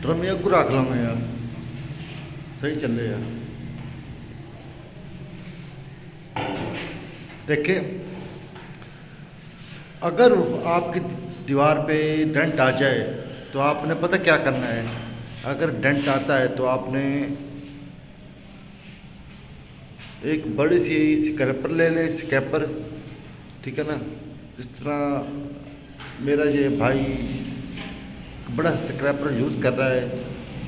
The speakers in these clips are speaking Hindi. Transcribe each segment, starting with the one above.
ड्रम एक को रख लाना यार, सही चले यार। देखिए, अगर आपकी दीवार पे डेंट आ जाए तो आपने पता क्या करना है। अगर डेंट आता है तो आपने एक बड़ी सी स्क्रैपर ले लें, स्क्रैपर, ठीक है ना। जिस तरह मेरा ये भाई बड़ा स्क्रैपर यूज़ कर रहा है,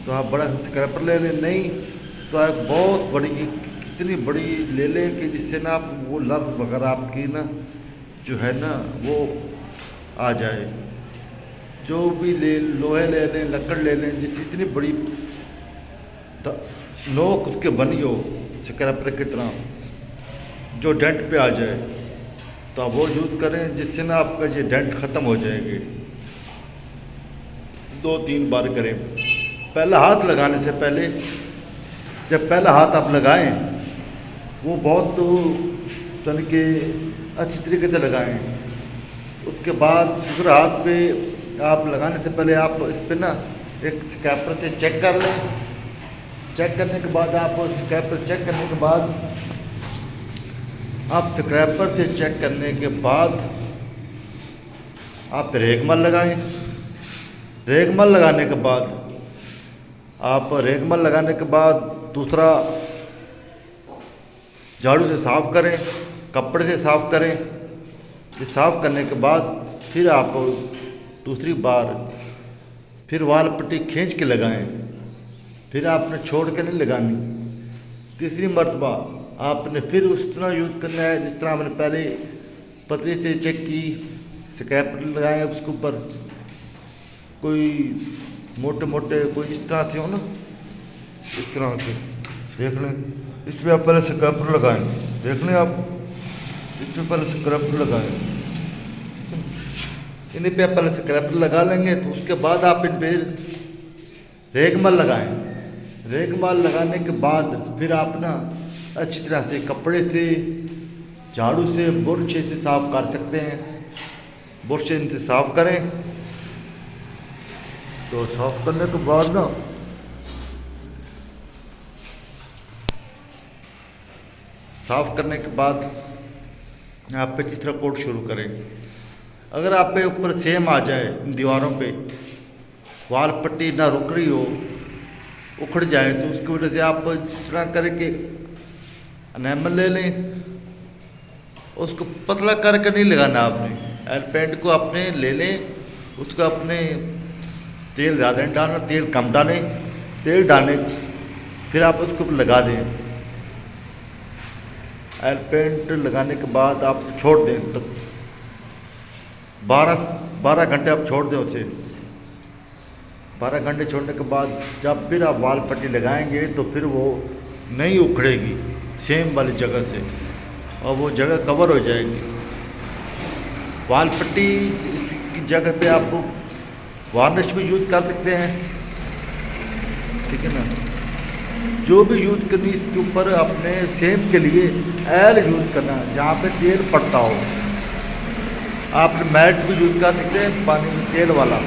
तो आप बड़ा स्क्रैपर ले लें। नहीं तो आप बहुत बड़ी, कितनी बड़ी ले लें कि जिससे ना आप वो लव वगैरह आपकी ना जो है ना वो आ जाए। जो भी ले, लोहे ले लें, लकड़ ले लें, जिससे इतनी बड़ी नोक उसके बनी हो स्क्रैपर की तरह, जो डेंट पे आ जाए, तो आप वो यूज़ करें, जिससे ना आपका ये डेंट ख़त्म हो जाएंगे। 2-3 बार करें। पहला हाथ लगाने से पहले, जब पहला हाथ आप लगाएं, वो बहुत तन के अच्छी तरीके से लगाएं। उसके बाद दूसरे हाथ पे आप लगाने से पहले आप इस पर ना एक स्क्रैपर से चेक कर लें। चेक करने के बाद आप स्क्रैपर चेक करने के बाद आप स्क्रैपर से चेक करने के बाद आप रेगमाल लगाएं। रेगमाल लगाने के बाद आप रेगमाल लगाने के बाद दूसरा झाड़ू से साफ़ करें, कपड़े से साफ़ करें। ये साफ़ करने के बाद फिर आप दूसरी बार फिर वाल पट्टी खींच के लगाएं। फिर आपने छोड़ के नहीं लगानी। तीसरी मर्तबा आपने फिर उस तरह यूज़ करना है जिस तरह आपने पहले पतली से चेक की, स्क्रैपर लगाए उसके ऊपर, कोई मोटे मोटे कोई इस तरह से हो ना, इस तरह से देख लें। इस पर आप पहले स्क्रैपर लगाएं, देख लें आप, इस पर पहले स्क्रैपर लगाएं। इन पे आप पहले स्क्रैपर लगा लेंगे तो उसके बाद आप इन पे रेगमाल लगाएं। रेगमाल लगाने के बाद फिर आप ना अच्छी तरह से कपड़े से, झाड़ू से, बुरश से साफ़ कर सकते हैं। बुरश इनसे साफ़ करें। तो साफ़ करने के बाद ना साफ़ करने के बाद आप पे किस तरह कोट शुरू करें। अगर आप पे ऊपर सेम आ जाए, दीवारों पे वाल पट्टी ना रुक रही हो, उखड़ जाए, तो उसकी वजह से आप इस तरह करें कि एनेमल ले लें, उसको पतला करके नहीं लगाना आपने। एल पेंट को अपने ले लें, उसको अपने तेल ज़्यादा नहीं डालना, तेल कम डालें, तेल डालें फिर आप उसको लगा दें। एल पेंट लगाने के बाद आप छोड़ दें, तक 12 घंटे आप छोड़ दें उसे। 12 घंटे छोड़ने के बाद जब फिर आप वाल पट्टी लगाएंगे तो फिर वो नहीं उखड़ेगी सेम वाली जगह से, और वो जगह कवर हो जाएगी। वाल पट्टी इसकी जगह पे आप वार्निश भी यूज़ कर सकते हैं, ठीक है ना। जो भी यूज़ करनी इसके ऊपर अपने सेम के लिए एल यूज़ करना, जहाँ पे तेल पड़ता हो। आप मैट भी यूज़ कर सकते हैं, पानी में तेल वाला।